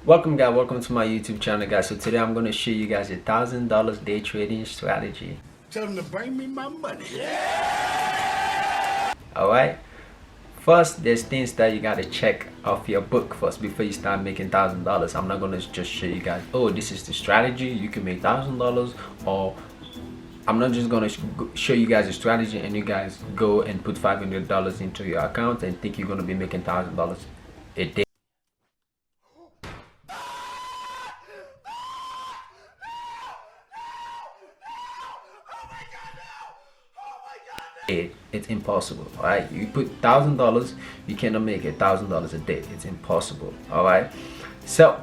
Welcome guys, welcome to my YouTube channel guys. So today I'm going to show you guys a $1,000 day trading strategy. Tell them to bring me my money. Alright, first there's things that you got to check off your book first before you start making $1,000. I'm not going to just show you guys, oh, this is the strategy, you can make $1,000, or I'm not just going to show you guys a strategy and you guys go and put $500 into your account and think you're going to be making $1,000 a day. It's impossible. All right, you put $1,000, you cannot make $1,000 a day. It's impossible. All right, so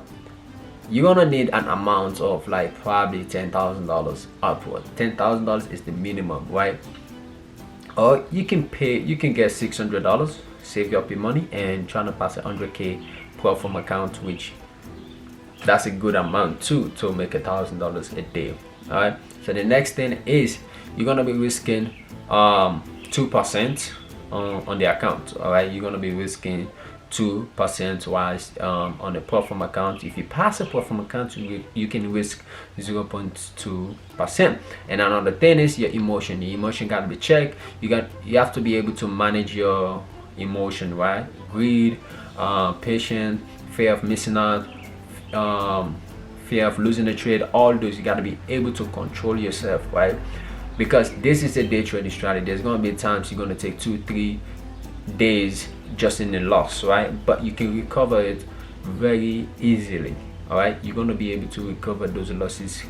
you're gonna need an amount of like probably $10,000 upward. $10,000 is the minimum, right? Or you can get $600, save up your money and trying to pass 100K platform account, which that's a good amount too to make $1,000 a day. All right, so the next thing is you're gonna be risking 2% on the account. All right, you're gonna be risking 2% whilst on the platform account. If you pass a platform account, you can risk 0.2%. And another thing is your emotion. Your emotion got to be checked. You have to be able to manage your emotion, right? Greed, patience, fear of missing out, fear of losing the trade. All those you got to be able to control yourself, right? Because this is a day trading strategy. There's going to be times you're going to take 2-3 days just in the loss, right? But you can recover it very easily. All right, you're going to be able to recover those losses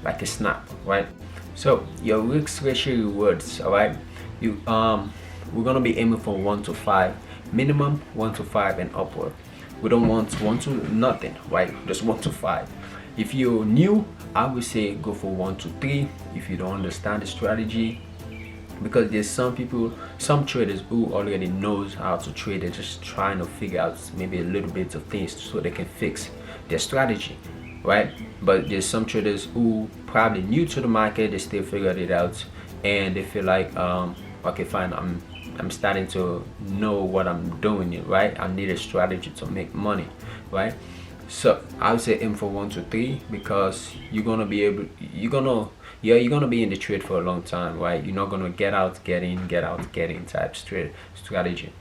like a snap, right? So your risk ratio rewards, all right, we're going to be aiming for 1 to 5 minimum, 1 to 5 and upward. We don't want 1 to nothing, right? Just 1 to 5. If you're new, I would say go for 1 to 3 if you don't understand the strategy, because there's some traders who already knows how to trade. They're just trying to figure out maybe a little bit of things so they can fix their strategy, right? But there's some traders who probably new to the market, they still figured it out and they feel like okay, fine, I'm starting to know what I'm doing, right? I need a strategy to make money, right? So I would say aim for 1 to 3 because you're gonna be in the trade for a long time, right? You're not gonna get out, get in type strategy.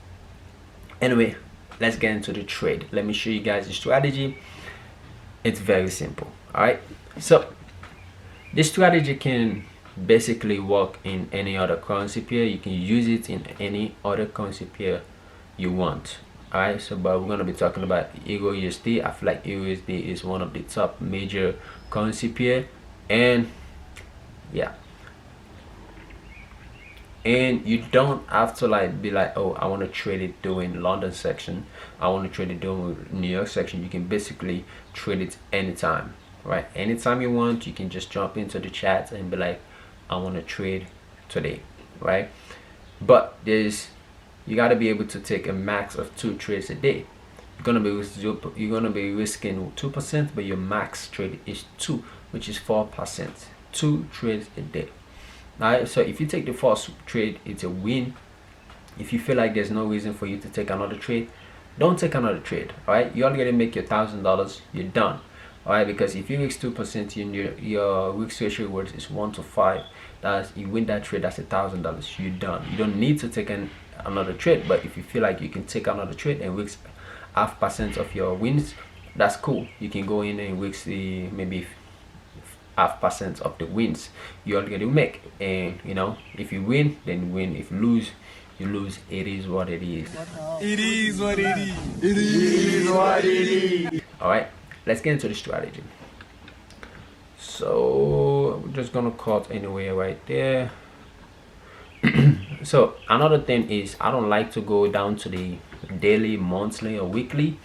Anyway, let's get into the trade. Let me show you guys the strategy. It's very simple. All right, so this strategy can basically work in any other currency pair. You can use it in any other currency pair you want. All right, so but we're going to be talking about Euro USD. I feel like Euro USD is one of the top major currency pair, and yeah, and you don't have to like be like, oh, I want to trade it doing London section, I want to trade it doing New York section. You can basically trade it anytime, right? Anytime you want, you can just jump into the chat and be like, I want to trade today, right? But you got to be able to take a max of 2 trades a day. You're gonna be risking 2%, but your max trade is 2, which is 4%. 2 trades a day. All right, so if you take the first trade, it's a win. If you feel like there's no reason for you to take another trade, don't take another trade. All right, you already make your $1,000, you're done. All right, because if you risk 2%, your risk ratio rewards is 1 to 5. That's, you win that trade, that's $1,000. You're done. You don't need to take another trade. But if you feel like you can take another trade and risk 0.5% of your wins, that's cool. You can go in and risk the maybe 0.5% of the wins you already make. And you know, if you win, then you win. If you lose, you lose. It is what it is. It is what it is. It is what it is. All right, let's get into the strategy. So we're just gonna cut anywhere right there. So another thing is, I don't like to go down to the daily, monthly or weekly,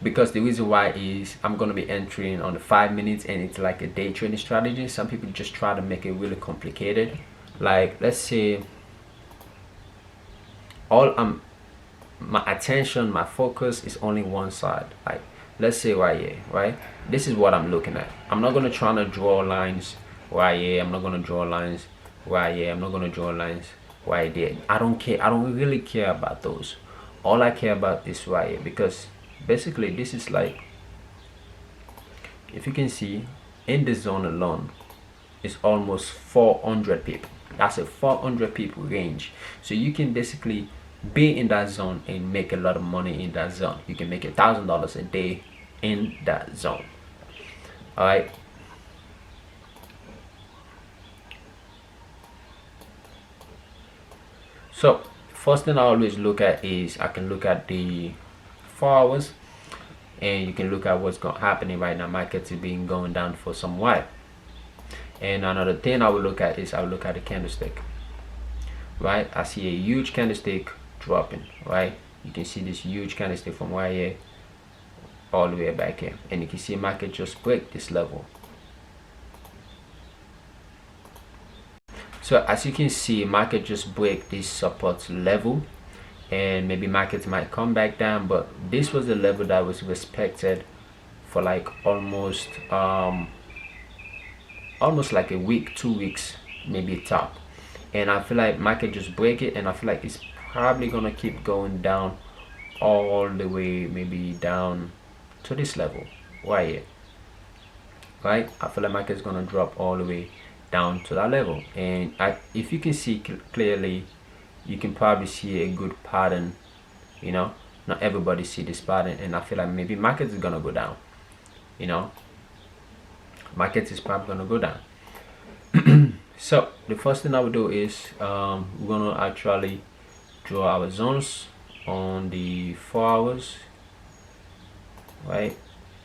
because the reason why is I'm going to be entering on the 5 minutes and it's like a day trading strategy. Some people just try to make it really complicated. Like, let's say my attention, my focus is only one side. Like, let's say right here, right? This is what I'm looking at. I'm not going to try to draw lines right here. I'm not going to draw lines right here. I'm not going to draw lines right there. I don't care. I don't really care about those. All I care about is right here, because basically this is like if you can see, in the zone alone is almost 400 people. That's a 400 people range. So you can basically be in that zone and make a lot of money in that zone. You can make $1,000 a day in that zone. All right. So first thing I always look at is I can look at the 4 hours, and you can look at what's happening right now. Market is being going down for some while. And another thing I will look at is I will look at the candlestick. Right, I see a huge candlestick dropping. Right, you can see this huge candlestick from right here all the way back here, and you can see market just break this level. So as you can see, market just break this support level, and maybe markets might come back down, but this was the level that was respected for like almost like a week, 2 weeks, maybe top. And I feel like market just break it, and I feel like it's probably gonna keep going down all the way, maybe down to this level right here. Right, I feel like market is gonna drop all the way down to that level, and if you can see clearly, you can probably see a good pattern. You know, not everybody see this pattern, and I feel like maybe market is gonna go down. You know, market is probably gonna go down. So the first thing I would do is we're gonna actually draw our zones on the 4 hours. Right,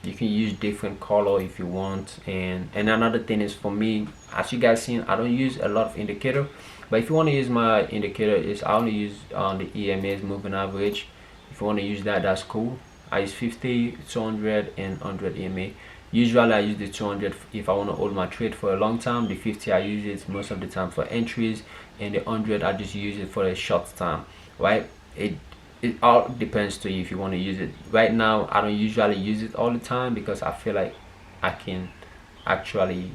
you can use different color if you want. And another thing is, for me, as you guys seen, I don't use a lot of indicator, but if you want to use my indicator, is I only use the EMA's moving average. If you want to use that, that's cool. I use 50, 200 and 100 EMA. Usually I use the 200 if I want to hold my trade for a long time. The 50 I use it most of the time for entries, and the 100 I just use it for a short time. Right, it all depends to you if you want to use it. Right now I don't usually use it all the time because I feel like I can actually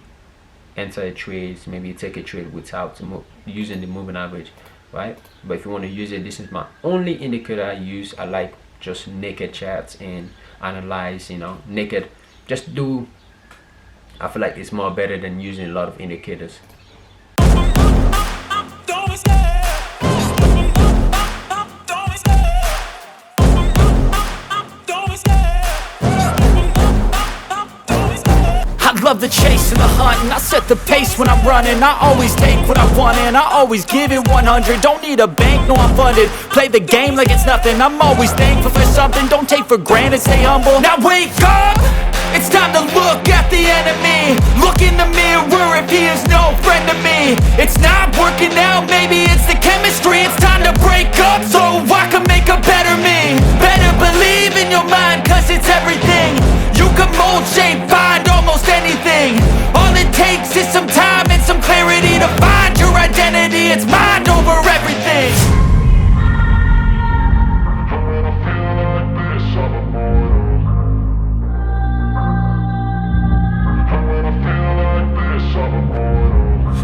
enter a trade, maybe take a trade without using the moving average. Right, but if you want to use it, this is my only indicator I use. I like just naked charts and analyze, you know, naked. Just do, I feel like it's more better than using a lot of indicators. Love the chase and the hunt, and I set the pace when I'm running. I always take what I want and I always give it 100. Don't need a bank, no, I'm funded. Play the game like it's nothing. I'm always thankful for something. Don't take for granted, stay humble. Now wake up, it's time to look at the enemy. Look in the mirror if he is no friend to me. It's not working out, maybe it's the chemistry. It's time to break up so I can make a better me. Better believe in your mind, cause it's everything. You can mold, shape, find almost anything. All it takes is some time and some clarity to find your identity. It's mind over everything.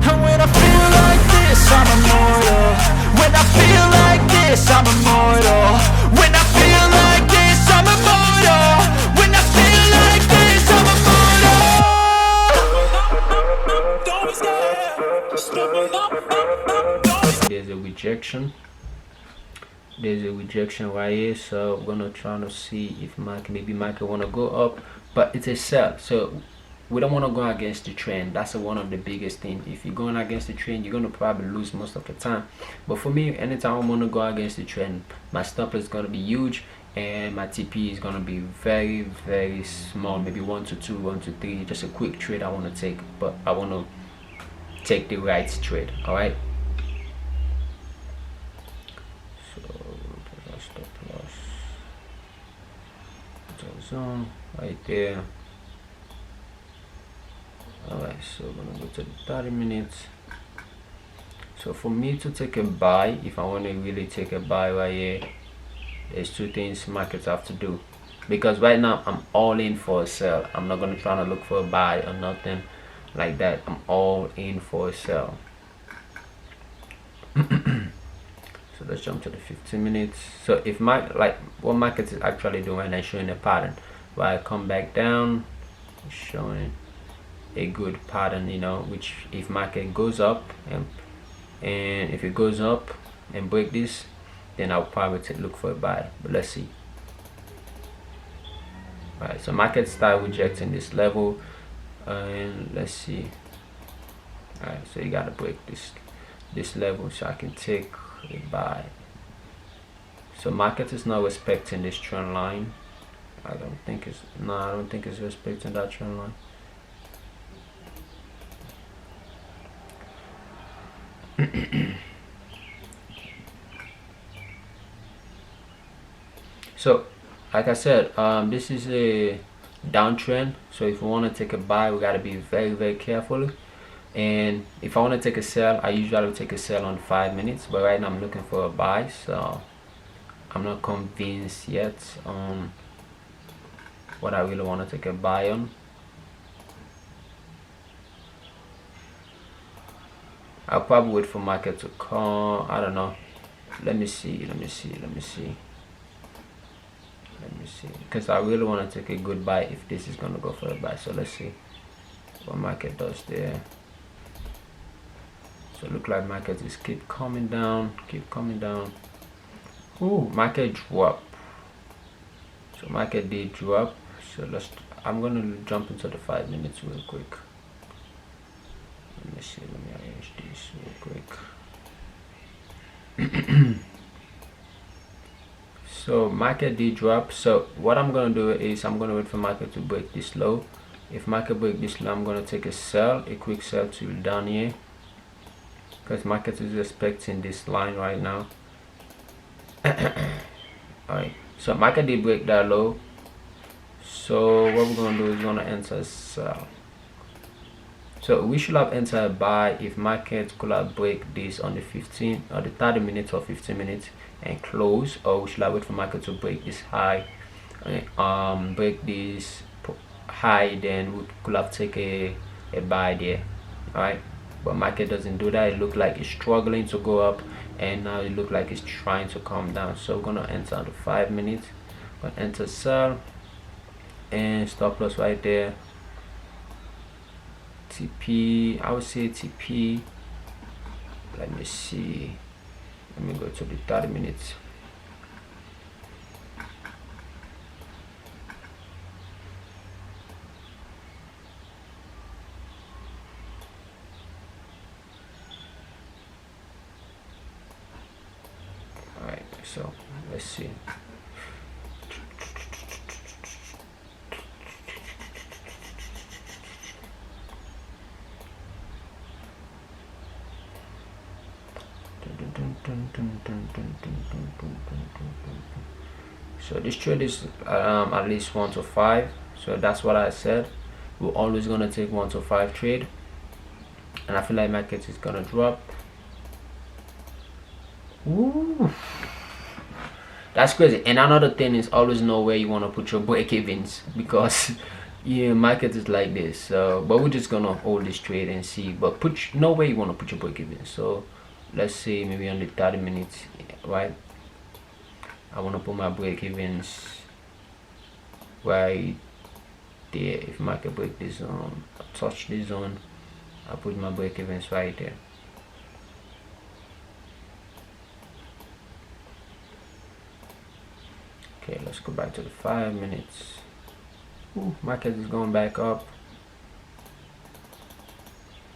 And when I feel like this, I'm immortal. When I feel like this, I'm immortal. When I feel like this, I'm immortal. When I feel like this, I'm immortal. There's a rejection. There's a rejection right here, so we're gonna try to see if maybe market wanna go up, but it's a sell, so we don't want to go against the trend. That's one of the biggest things. If you're going against the trend, you're going to probably lose most of the time. But for me, anytime I want to go against the trend, my stop is going to be huge and my TP is going to be very, very small, maybe 1 to 2, 1 to 3, just a quick trade I want to take, but I want to take the right trade. All right, so stop loss zone right there. Alright, so we're gonna go to the 30 minutes. So for me to take a buy, if I want to really take a buy right here, there's 2 things markets have to do, because right now I'm all in for a sell. I'm not gonna try to look for a buy or nothing like that. I'm all in for a sell. So let's jump to the 15 minutes. So if what market is actually doing and showing a pattern, where I come back down, showing a good pattern, you know, which if market goes up and if it goes up and break this, then I'll probably look for a buy. But let's see. All right, so market start rejecting this level, and let's see. All right, so you gotta break this level so I can take a buy. So market is not respecting this trend line. I don't think it's respecting that trend line. So like I said, this is a downtrend, so if we want to take a buy, we got to be very careful. And if I want to take a sell, I usually take a sell on 5 minutes, but right now I'm looking for a buy, so I'm not convinced yet on what I really want to take a buy on. I'll probably wait for market to come. I don't know. Let me see, because I really want to take a good buy if this is gonna go for a buy. So let's see what market does there. So look like market is keep coming down. Ooh, market drop. So market did drop. So I'm gonna jump into the 5 minutes real quick. Let me see, let me arrange this real quick. So market did drop. So what I'm gonna do is I'm gonna wait for market to break this low. If market break this low, I'm gonna take a quick sell to down here, because market is respecting this line right now. Alright, so market did break that low. So what we're gonna do is gonna enter sell. So we should have entered a buy if market could have break this on the 15 or the 30 minutes or 15 minutes and close, or we should have wait for market to break this high, break this high, then we could have taken a buy there. All right, but market doesn't do that. It looked like it's struggling to go up, and now it looked like it's trying to come down. So we're gonna enter on the 5 minutes, gonna enter sell and stop loss right there. TP, I would say TP. Let me see, let me go to the 30 minutes. All right, so let's see. So this trade is at least 1 to 5. So that's what I said. We're always gonna take 1 to 5 trade, and I feel like market is gonna drop. Ooh, that's crazy. And another thing is always know where you want to put your break evens, because yeah, market is like this. So but we're just gonna hold this trade and see, but know where you want to put your break even. So let's say maybe only 30 minutes, right? I want to put my break evens right there. If market break this zone, touch this zone, I put my break evens right there. Okay, let's go back to the 5 minutes. Ooh, market is going back up.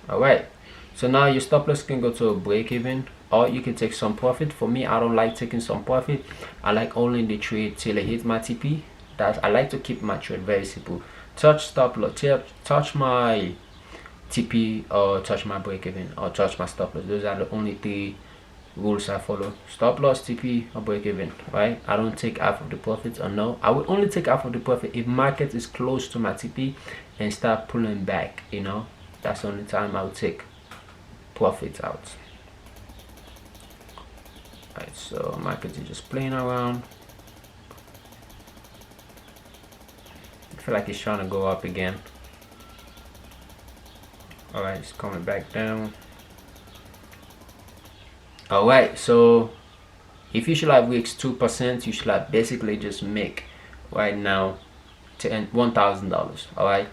All right, so now your stop loss can go to a break even, or you can take some profit. For me, I don't like taking some profit. I like only the trade till it hits my TP. That I like to keep my trade very simple. Touch stop loss, touch my TP, or touch my break even, or touch my stop loss. Those are the only 3 rules I follow: stop loss, TP, or break even. Right? I don't take half of the profits, or no, I will only take half of the profit if market is close to my TP and start pulling back. You know, that's the only time I will take profits out. Right, so market is just playing around. I feel like it's trying to go up again. All right, it's coming back down. All right, so if you should have reached 2%, you should have basically just make right now $1,000. All right,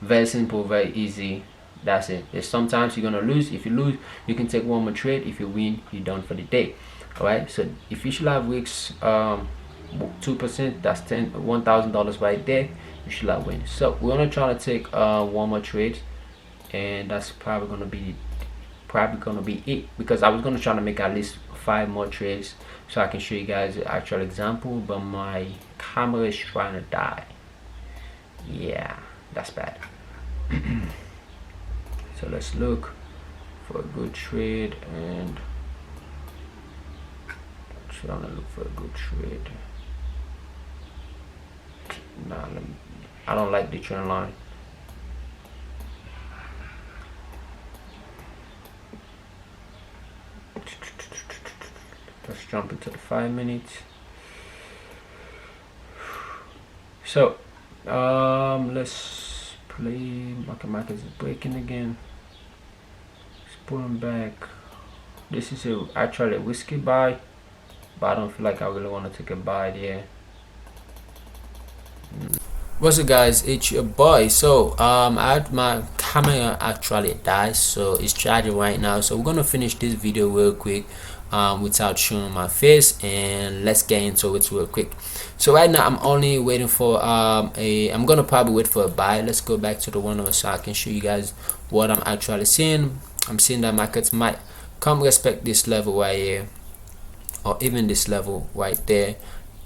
Very simple, very easy. That's it. There's sometimes you're gonna lose. If you lose, you can take one more trade. If you win, you're done for the day. All right. So if you should have weeks 2%, that's $1,000 right there. You should have win. So we're gonna try to take one more trade, and that's probably gonna be it, because I was gonna try to make at least 5 more trades so I can show you guys the actual example, but my camera is trying to die. Yeah, that's bad. So let's look for a good trade, and trying to look for a good trade. Nah, I don't like the trend line. Let's jump into the 5 minutes. So let's play. Market is breaking again. It's pulling back. This is actually a risky buy, but I don't feel like I really want to take a buy there. What's up guys, it's your boy. So my camera actually died, so it's charging right now, so we're gonna finish this video real quick without showing my face, and let's get into it real quick. So right now I'm only waiting for I'm gonna probably wait for a buy. Let's go back to the 1 hour so I can show you guys what I'm actually seeing. I'm seeing that markets might come respect this level right here, or even this level right there.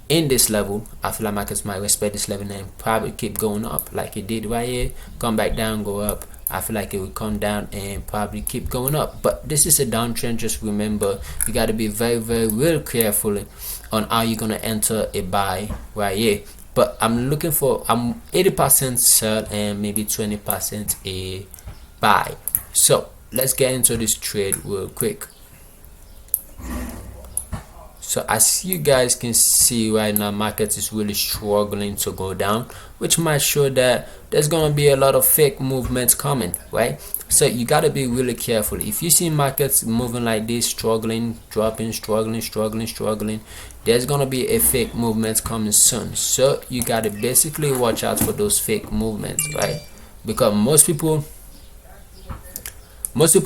In this level, I feel like markets might respect this level and probably keep going up like it did right here, come back down, go up. I feel like it will come down and probably keep going up, but this is a downtrend. Just remember, you got to be very real careful on how you're gonna enter a buy right here. But I'm 80% sell and maybe 20% a buy. So let's get into this trade real quick. So as you guys can see right now, market is really struggling to go down, which might show that there's gonna be a lot of fake movements coming, right? So you got to be really careful. If you see markets moving like this, struggling, dropping, struggling, there's gonna be a fake movement coming soon. So you got to basically watch out for those fake movements, right? Because most people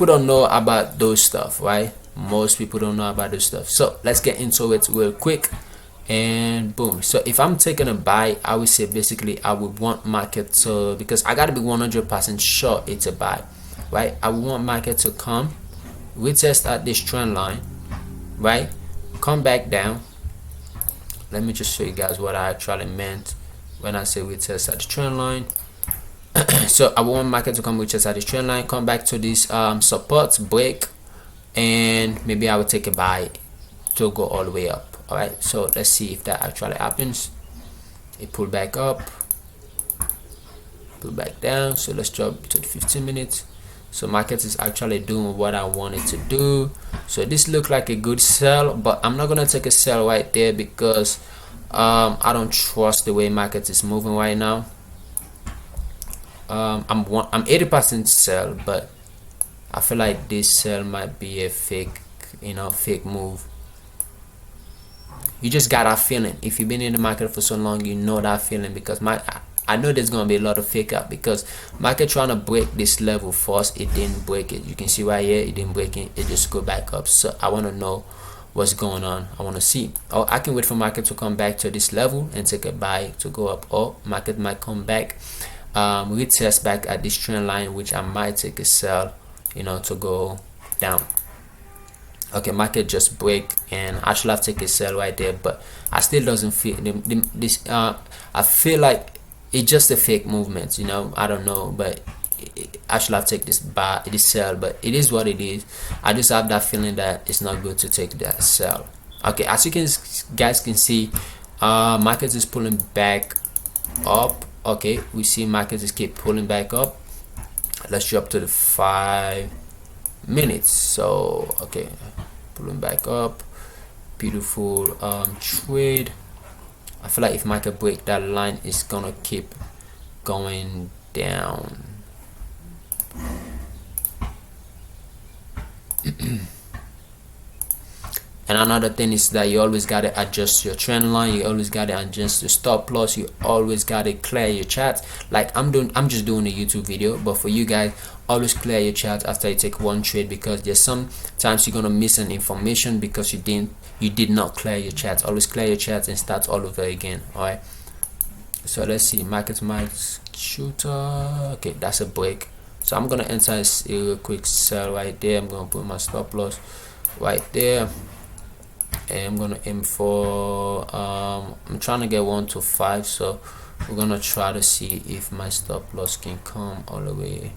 don't know about those stuff, right? Most people don't know about this stuff. So let's get into it real quick, and boom. So if I'm taking a buy, I would say basically I would want market to, because I got to be 100% sure it's a buy, right? I would want market to come retest at this trend line, right? Come back down. Let me just show you guys what I actually meant when I say retest at the trend line. So I want market to come retest at this trend line, come back to this support, break, and maybe I will take a buy to go all the way up. All right, so let's see if that actually happens. It pulled back up, pull back down. So let's drop to the 15 minutes. So market is actually doing what I wanted to do. So this looked like a good sell, but I'm not gonna take a sell right there because I don't trust the way market is moving right now. I'm 80% sell, but I feel like this sell might be a fake move. You just got that feeling. If you've been in the market for so long, you know that feeling, because I know there's gonna be a lot of fake out, because market trying to break this level first, it didn't break it. You can see right here, it didn't break it, it just go back up. So I want to know what's going on. I want to see, or I can wait for market to come back to this level and take a buy to go up, or market might come back, retest back at this trend line, which I might take a sell, to go down. Okay, market just break, and I should have taken a sell right there, but I still doesn't feel this. I feel like it's just a fake movement, I don't know, but I should have taken this sell, but it is what it is. I just have that feeling that it's not good to take that sell. Okay, as you guys can see, market is pulling back up. Okay, we see market is keep pulling back up. Let's drop to the 5 minutes. So okay, pulling back up, beautiful trade. I feel like if market break that line, it's gonna keep going down. And another thing is that you always gotta adjust your trend line, you always gotta adjust the stop loss, you always gotta clear your charts. Like I'm just doing a YouTube video, but for you guys, always clear your charts after you take one trade, because there's sometimes you're gonna miss an information because you did not clear your charts. Always clear your charts and start all over again. All right, so let's see, market max shooter. Okay, that's a break, so I'm gonna enter a real quick sell right there. I'm gonna put my stop loss right there, and I'm gonna aim for I'm trying to get 1 to 5, so we're gonna try to see if my stop loss can come all the way.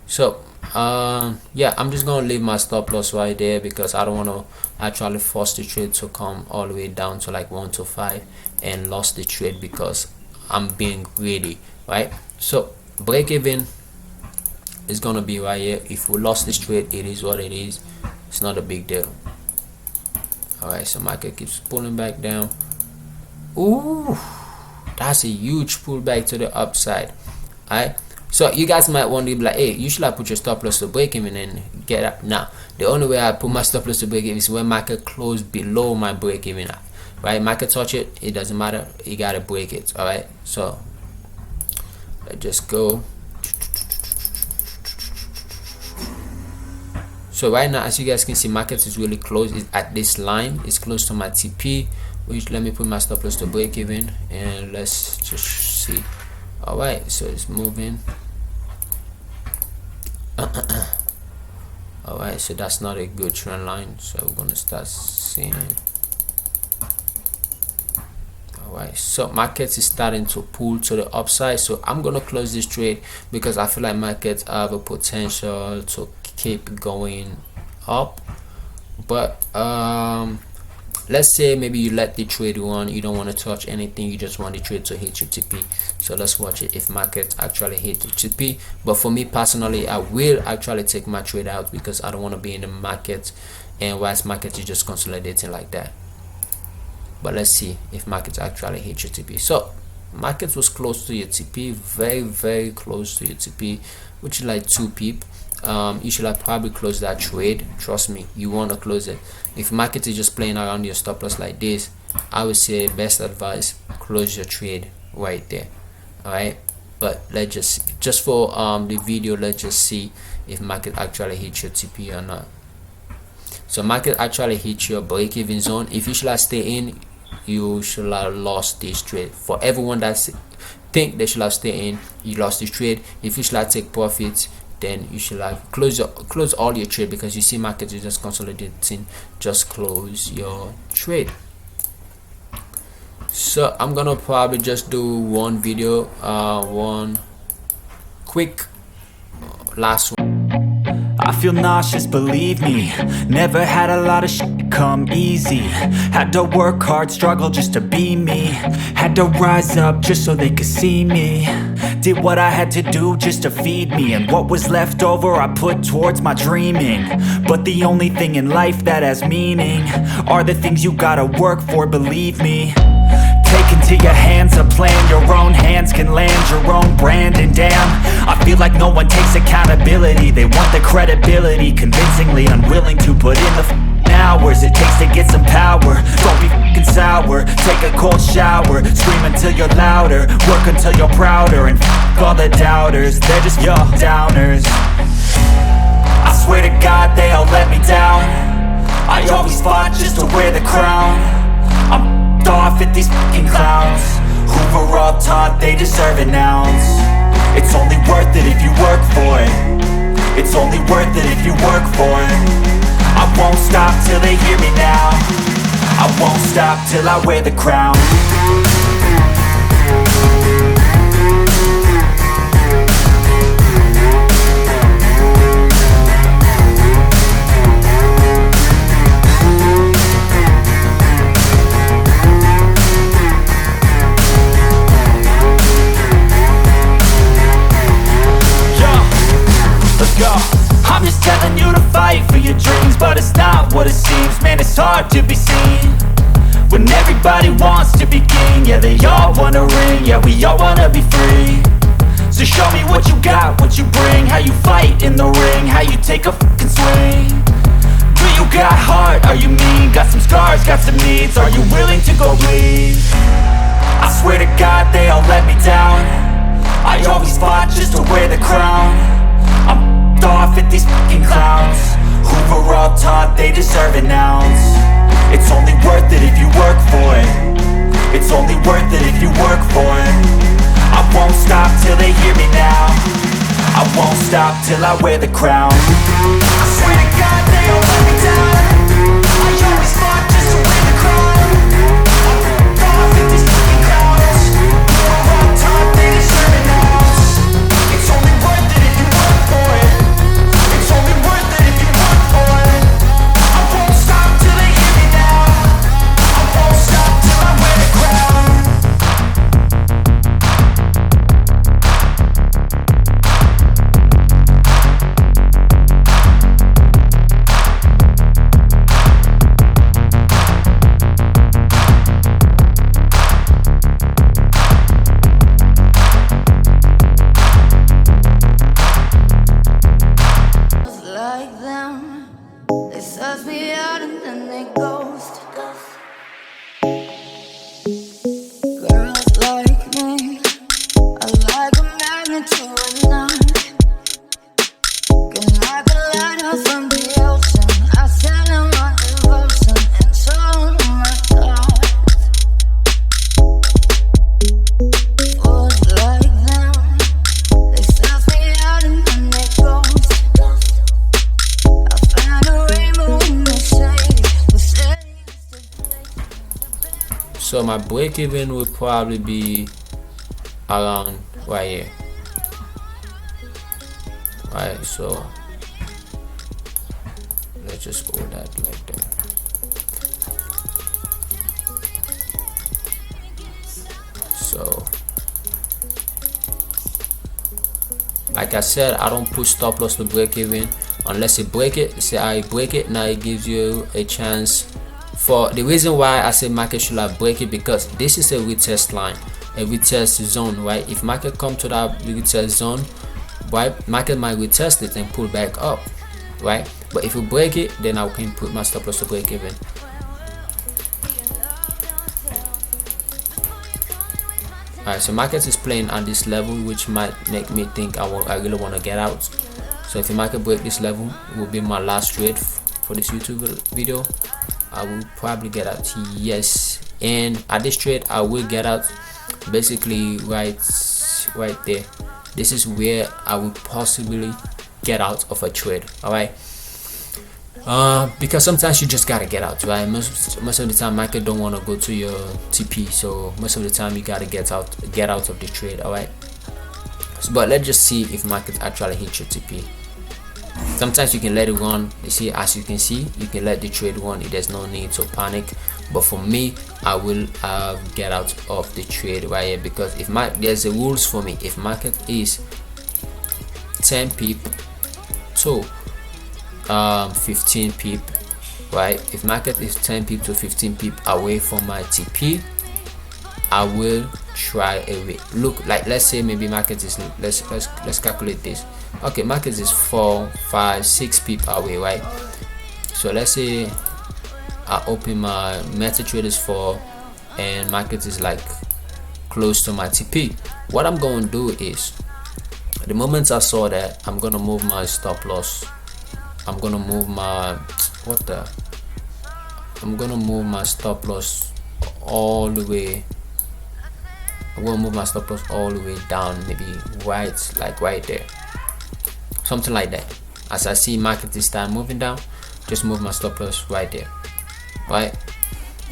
So yeah, I'm just gonna leave my stop loss right there because I don't want to actually force the trade to come all the way down to like 1 to 5 and lost the trade because I'm being greedy, right? So break even is gonna be right here. If we lost this trade, it is what it is. It's not a big deal. All right, so market keeps pulling back down. Ooh, that's a huge pullback to the upside. All right, so you guys might want to be like, hey, you should have put your stop loss to break even and get up. Now the only way I put my stop loss to break even is when market close below my break even, right? Market touch it, it doesn't matter, you gotta break it. All right, so let's just go. So right now, as you guys can see, market is really close. It's at this line, it's close to my TP, which let me put my stop loss to break even and let's just see. All right, so it's moving. All right, so that's not a good trend line, so we're gonna start seeing. All right, so market is starting to pull to the upside, so I'm gonna close this trade because I feel like markets have a potential to keep going up. But let's say maybe you let the trade run, you don't want to touch anything, you just want the trade to hit your TP. So let's watch it if market actually hit the TP. But for me personally, I will actually take my trade out because I don't want to be in the market and whilst market is just consolidating like that. But let's see if market actually hit your TP. So market was close to your TP, very close to your TP, which is like 2 pip. You should have probably closed that trade. Trust me, you want to close it. If market is just playing around your stop loss like this, I would say best advice, close your trade right there. All right, but let's just for the video, let's just see if market actually hit your TP or not. So market actually hit your break even zone. If you should have stayed in, you should have lost this trade. For everyone that think they should have stayed in, you lost this trade. If you should have take profits, then you should have close all your trade because you see market is just consolidating. Just close your trade. So I'm gonna probably just do one video, one quick last one. I feel nauseous, believe me. Never had a lot of shit come easy. Had to work hard, struggle just to be me. Had to rise up just so they could see me. Did what I had to do just to feed me. And what was left over I put towards my dreaming. But the only thing in life that has meaning are the things you gotta work for, believe me. Take into your hands a plan, your own hands can land your own brand. And damn, I feel like no one takes accountability. They want the credibility, convincingly unwilling to put in the hours it takes to get some power. Don't be f***ing sour, take a cold shower. Scream until you're louder, work until you're prouder. And f*** all the doubters, they're just your downers. I swear to God they all let me down. I always fought just to wear the crown. I'm off at these fucking clowns who were all taught they deserve an ounce. It's only worth it if you work for it. It's only worth it if you work for it. I won't stop till they hear me now. I won't stop till I wear the crown. I'm just telling you to fight for your dreams, but it's not what it seems. Man, it's hard to be seen when everybody wants to be king. Yeah, they all wanna ring, yeah, we all wanna be free. So show me what you got, what you bring, how you fight in the ring, how you take a fucking swing. Do you got heart? Are you mean? Got some scars, got some needs. Are you willing to go bleed? I swear to God they all let me down. I always fought just to wear the crown. I'm off at these fucking clowns who were all taught they deserve an ounce. It's only worth it if you work for it. It's only worth it if you work for it. I won't stop till they hear me now. I won't stop till I wear the crown. I swear to God they all let me down. I always fought just to wear the crown. I'm off at these fucking clowns who were all taught they deserve an ounce. It's only worth it if you work for it. It's only worth it if you work for it. I won't stop till they hear me now. I won't stop till I wear the crown. Like them, they suss me out and then they ghost. Girls like me, I like a magnet to a knot. Can like a lighter from the ocean. I send them my devotion and so my thoughts. Fools like them, they suss me out and then they ghost. I found a rainbow in the shade. So my break even will probably be around right here. Alright, so let's just go that like that. So like I said, I don't push stop loss to break even unless you break it. Say I break it, now it gives you a chance. For the reason why I say market should have break it, because this is a retest line, a retest zone, right? If market come to that retest zone, right, market might retest it and pull back up, right? But if you break it, then I can put my stop loss to break even. Alright, so market is playing at this level, which might make me think I really want to get out. So if the market break this level, it will be my last trade for this YouTube video. I will probably get out, yes, and at this trade I will get out basically right there. This is where I would possibly get out of a trade. All right, because sometimes you just gotta get out, right? Most of the time market don't want to go to your TP, so most of the time you gotta get out of the trade. All right, so, but let's just see if market actually hit your TP. Sometimes you can let it run. You see, as you can see, you can let the trade run. There's no need to panic. But for me, I will get out of the trade right here, because if there's a rules for me. If market is 10 pip to 15 pip, right? If market is 10 pip to 15 pip away from my TP, I will try away. Look, like let's say maybe market is let's calculate this. Okay, market is 4, 5, 6 pip away, right? So let's say I open my MetaTrader is 4 and market is like close to my TP. What I'm going to do is, the moment I saw that, I'm going to move my stop loss. I'm going to move my I'm going to move my stop loss all the way. I'm going to move my stop loss all the way down, maybe right there, something like that. As I see market is start moving down, just move my stop loss right there, right,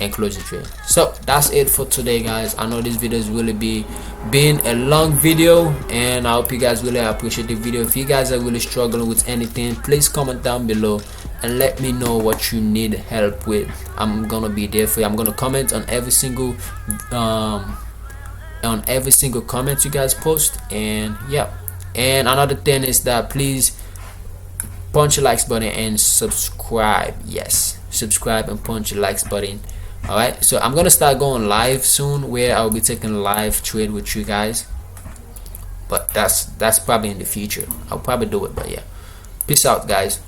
and close the trade. So that's it for today, guys. I know this video is really been a long video, and I hope you guys really appreciate the video. If you guys are really struggling with anything, please comment down below and let me know what you need help with. I'm gonna be there for you. I'm gonna comment on every single comment you guys post. And yeah, and another thing is that please punch the likes button and subscribe. Yes, subscribe and punch the likes button. All right, so I'm gonna start going live soon, where I'll be taking live trade with you guys, but that's probably in the future. I'll probably do it, but yeah, peace out, guys.